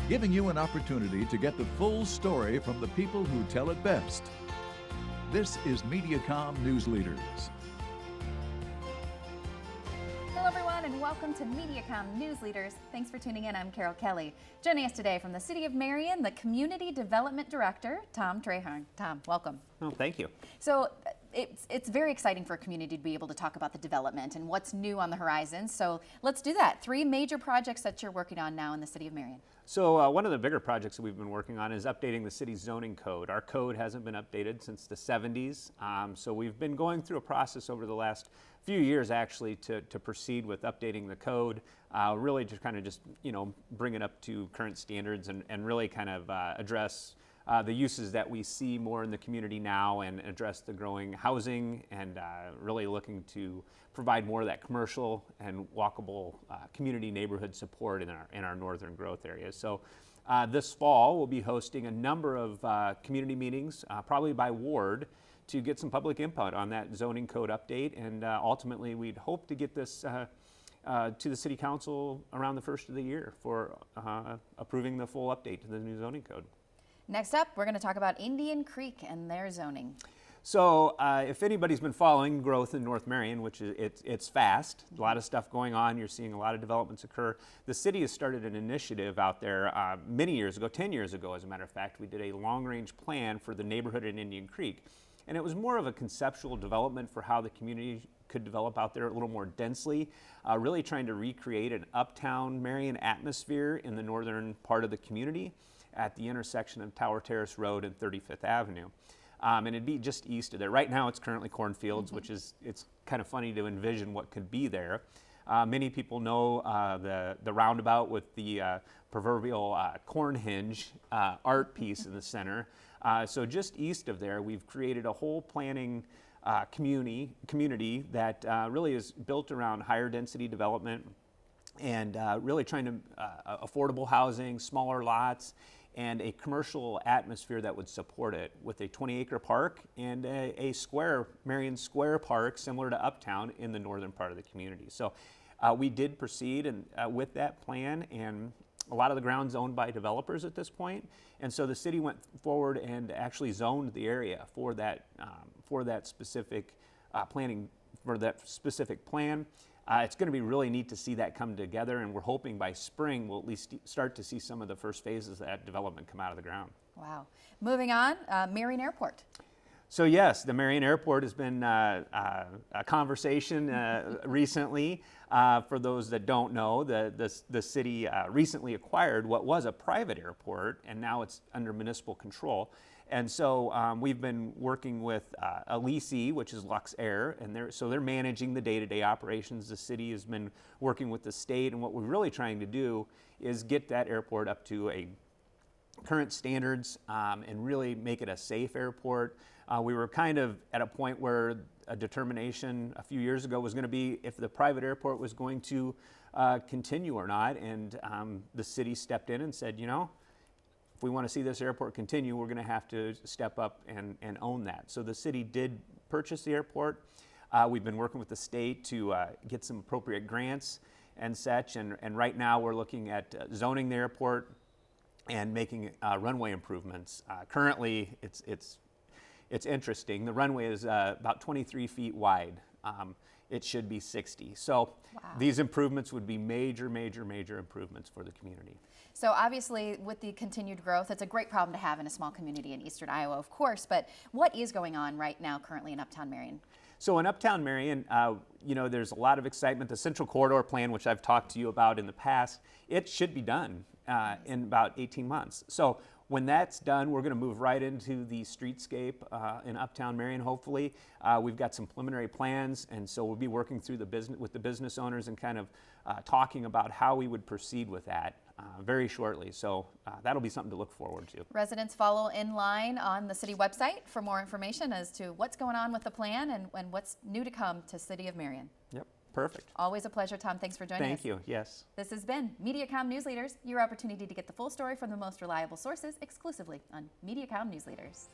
giving you an opportunity to get the full story from the people who tell it best. This is Mediacom News Leaders. Hello everyone and welcome to Mediacom News Leaders. Thanks for tuning in. I'm Carol Kelly. Joining us today from the City of Marion, the Community Development Director, Tom Treharne. Tom, welcome. Oh, thank you. So it's very exciting for a community to be able to talk about the development and what's new on the horizon. So let's do that. 3 major projects that you're working on now in the City of Marion. So one of the bigger projects that we've been working on is updating the city's zoning code. Our code hasn't been updated since the 70s. So we've been going through a process over the last few years actually to proceed with updating the code, really to kind of just, bring it up to current standards and really kind of address the uses that we see more in the community now and address the growing housing and really looking to provide more of that commercial and walkable community neighborhood support in our northern growth areas. So this fall we'll be hosting a number of community meetings, probably by ward, to get some public input on that zoning code update, and ultimately we'd hope to get this to the City Council around the first of the year for approving the full update to the new zoning code. Next up, we're going to talk about Indian Creek and their zoning. So if anybody's been following growth in North Marion, which is it's fast, a lot of stuff going on, you're seeing a lot of developments occur. The city has started an initiative out there many years ago, 10 years ago as a matter of fact. We did a long-range plan for the neighborhood in Indian Creek, and it was more of a conceptual development for how the community could develop out there a little more densely, really trying to recreate an uptown Marion atmosphere in the northern part of the community at the intersection of Tower Terrace Road and 35th Avenue. And it'd be just east of there. Right now it's currently cornfields, which is, it's kind of funny to envision what could be there. Many people know the roundabout with the proverbial corn hinge art piece in the center. So just east of there, we've created a whole planning community that really is built around higher density development and really trying to affordable housing, smaller lots, and a commercial atmosphere that would support it with a 20-acre park and a square, Marion Square Park, similar to Uptown in the northern part of the community. So we did proceed with that plan, and a lot of the ground's owned by developers at this point. And so the city went forward and actually zoned the area for that specific planning, for that specific plan. It's going to be really neat to see that come together, and we're hoping by spring we'll at least start to see some of the first phases of that development come out of the ground. Wow. Moving on, Marion Airport. So yes, the Marion Airport has been a conversation recently. For those that don't know, the city recently acquired what was a private airport, and now it's under municipal control. And so we've been working with a leasee, which is Lux Air, and they're managing the day-to-day operations. The city has been working with the state, and what we're really trying to do is get that airport up to a current standards and really make it a safe airport. We were kind of at a point where a determination a few years ago was going to be if the private airport was going to continue or not, and the city stepped in and said, if we want to see this airport continue, we're going to have to step up and own that. So the city did purchase the airport. We've been working with the state to get some appropriate grants and such, and right now we're looking at zoning the airport and making runway improvements. Currently, it's interesting. The runway is about 23 feet wide. It should be 60. So wow. These improvements would be major improvements for the community. So obviously with the continued growth, it's a great problem to have in a small community in eastern Iowa, of course, but what is going on right now currently in Uptown Marion? So in Uptown Marion, there's a lot of excitement. The Central Corridor Plan, which I've talked to you about in the past, it should be done in about 18 months. So when that's done, we're going to move right into the streetscape in Uptown Marion, hopefully. We've got some preliminary plans, and so we'll be working through with the business owners and kind of talking about how we would proceed with that very shortly. So that'll be something to look forward to. Residents follow in line on the city website for more information as to what's going on with the plan and what's new to come to City of Marion. Yep. Perfect. Always a pleasure, Tom. Thanks for joining us. Thank you. Yes. This has been Mediacom News Leaders, your opportunity to get the full story from the most reliable sources exclusively on Mediacom News Leaders.